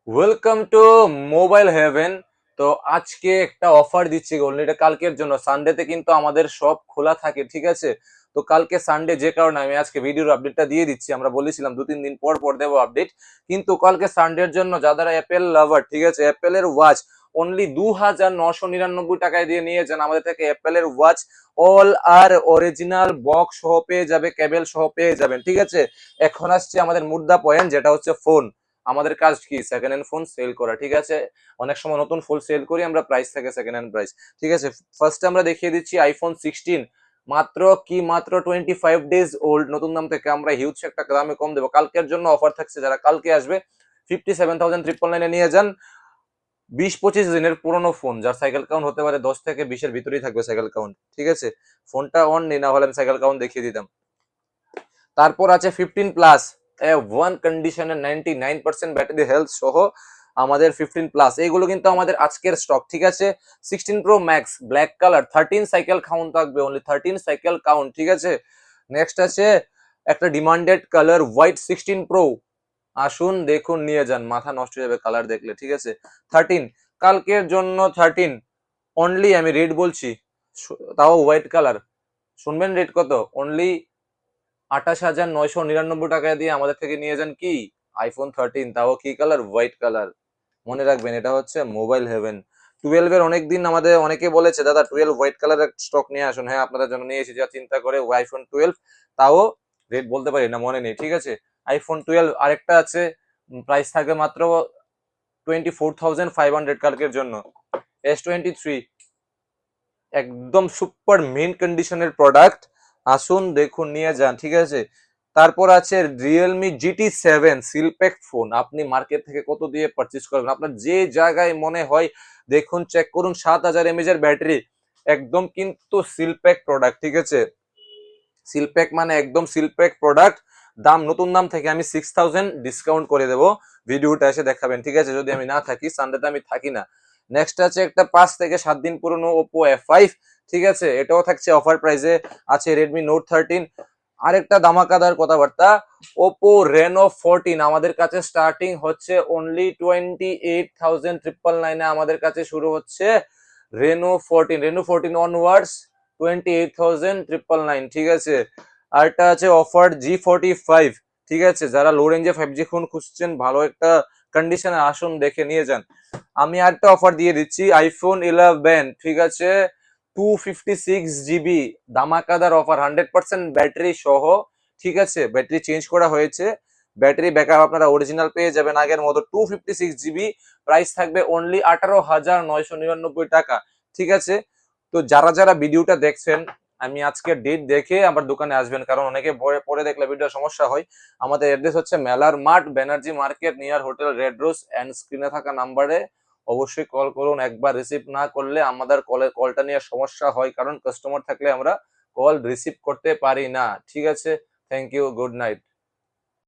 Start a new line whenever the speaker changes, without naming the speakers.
Welcome to mobile haven. তো আজকে একটা অফার দিচ্ছি গোল্ড, এটা কালকের জন্য। সানডেতে কিন্তু আমাদের সব খোলা থাকে, ঠিক আছে? তো কালকে সানডে যে কারণে আমি আজকে ভিডিওর আপডেটটা দিয়ে দিচ্ছি। আমরা বলেছিলাম 2-3 দিন পর পর দেবো আপডেট, কিন্তু কালকে সানডের জন্য যারা অ্যাপেল লাভার, ঠিক আছে, অ্যাপেলের ওয়াচ অনলি 2,999 টাকায় দিয়ে নিয়ে যান আমাদের থেকে। অ্যাপেলের ওয়াচ অল আর অরিজিনাল বক্স সহ পেয়ে যাবে, কেবল সহ পেয়ে যাবেন, ঠিক আছে? এখন আসছে আমাদের মুদ্রা পয়েন্ট, যেটা হচ্ছে ফোন। আমাদের কাজ কি? সেকেন্ড হ্যান্ড ফোন সেল করা, ঠিক আছে? অনেক সময় নতুন ফোন সেল করি আমরা, প্রাইস থাকে সেকেন্ড হ্যান্ড প্রাইস, ঠিক আছে? ফার্স্টে আমরা দেখিয়ে দিচ্ছি আইফোন 16, মাত্র 25 ডেজ ওল্ড, নতুন দাম থেকে আমরা হিউজ একটা দামে কম দেবো। কালকের জন্য অফার থাকছে, যারা কালকে আসবে 57,999 নিয়ে যান। 20-25 দিনের পুরনো ফোন, যার সাইকেল কাউন্ট হতে পারে 10 থেকে 20-এর ভিতরেই থাকবে সাইকেল কাউন্ট, ঠিক আছে? ফোনটা অন নেই, না হলে আমি সাইকেল কাউন্ট দেখিয়ে দিতাম। তারপর আছে 15 প্লাস, ওয়ান কন্ডিশনের 99% ব্যাটারি হেলথ সহ আমাদের 15 প্লাস। এইগুলো কিন্তু আমাদের আজকের স্টক, ঠিক আছে? 16 pro max black colour, 13 cycle count থাকবে, অনলি 13 সাইকেল কাউন্ট, ঠিক আছে? নেক্সট আছে একটা ডিমান্ডেড কালার হোয়াইট 16 প্রো। আসুন দেখুন নিয়ে যান, মাথা নষ্ট হয়ে যাবে কালার দেখলে, ঠিক আছে? 13, কালকের জন্য 13 অনলি। আমি রেট বলছি, তাও হোয়াইট কালার। শুনবেন রেট কত? অনলি 28,999 টাকা দিয়ে আমাদের থেকে নিয়ে যান কি আইফোন 13, তাও কি কালার? White colour. মনে রাখবেন, এটা হচ্ছে মোবাইল হেভেন। 12-এর অনেকদিন আমাদের অনেকে বলেছে দাদা 12 হোয়াইট কালারের স্টক নিয়ে আসুন। হ্যাঁ, আপনাদের জন্য নিয়ে এসেছি, যা চিন্তা করে আইফোন 12। তাও রেট বলতে পারি না, মনে নেই, ঠিক আছে? আইফোন 12 আরেকটা আছে, প্রাইস থাকবে মাত্র 24,500 কালকের জন্য। S23 একদম সুপার মেন কন্ডিশনের প্রোডাক্ট, আসুন দেখুন নিয়ে যান, ঠিক আছে? তারপর আছে Realme GT7 সিলপ্যাক ফোন। আপনি মার্কেট থেকে কত দিয়ে পারচেজ করবেন, আপনার যে জায়গায় মনে হয় দেখুন, চেক করুন। 7,000 mAh এর ব্যাটারি, একদম কিন্তু সিলপ্যাক প্রোডাক্ট, ঠিক আছে? সিলপ্যাক মানে একদম সিলপ্যাক প্রোডাক্ট। দাম, নতুন দাম থেকে আমি 6,000 ডিসকাউন্ট করে দেবো। ভিডিওটা এসে দেখাবেন, ঠিক আছে? যদি আমি না থাকি, সানডেতে আমি থাকি না। নেক্সট আছে একটা 5 থেকে 7 দিন পুরনো Oppo F5, ঠিক আছে? এটাও থাকছে অফার প্রাইসে। আছে Redmi Note 13। আরেকটা ধামাকাদার কথাবার্তা, Oppo Reno 14 আমাদের কাছে স্টার্টিং হচ্ছে অনলি 28,999 আমাদের কাছে শুরু হচ্ছে রেনো 14 অনওয়ার্ডস 28,999, ঠিক আছে? আরেকটা আছে অফার G45, ঠিক আছে? যারা লো রেঞ্জে 5G ফোন খুঁজছেন, ভালো একটা কন্ডিশনে, আসুন দেখে নিয়ে যান। আমি আরেকটা অফার দিয়ে দিচ্ছি iPhone 11, ঠিক আছে? 256 GB ধামাকাদার অফার, 100% ব্যাটারি সহ, ঠিক আছে? ব্যাটারি চেঞ্জ করা হয়েছে, ব্যাটারি ব্যাকআপ আপনারা অরিজিনাল পেয়ে যাবেন আগের মতো। 256 GB, প্রাইস থাকবে অনলি 18,999 টাকা, ঠিক আছে? তো যারা যারা ভিডিওটা দেখছেন, আমি আজকে ডেট দেখে আমার দোকানে আসবেন, কারণ অনেকে পরে দেখলে ভিডিও সমস্যা হয়। আমাদের অ্যাড্রেস হচ্ছে মেলার মাঠ, Banerjee market, near hotel Red Rose, and স্ক্রিনে থাকা নাম্বারে অবশ্যই কল করুন। একবার রিসিভ না করলে আমাদের কলটা নিয়ে সমস্যা হয়, কারণ কাস্টমার থাকলে আমরা কল রিসিভ করতে পারি না, ঠিক আছে? Thank you, good night.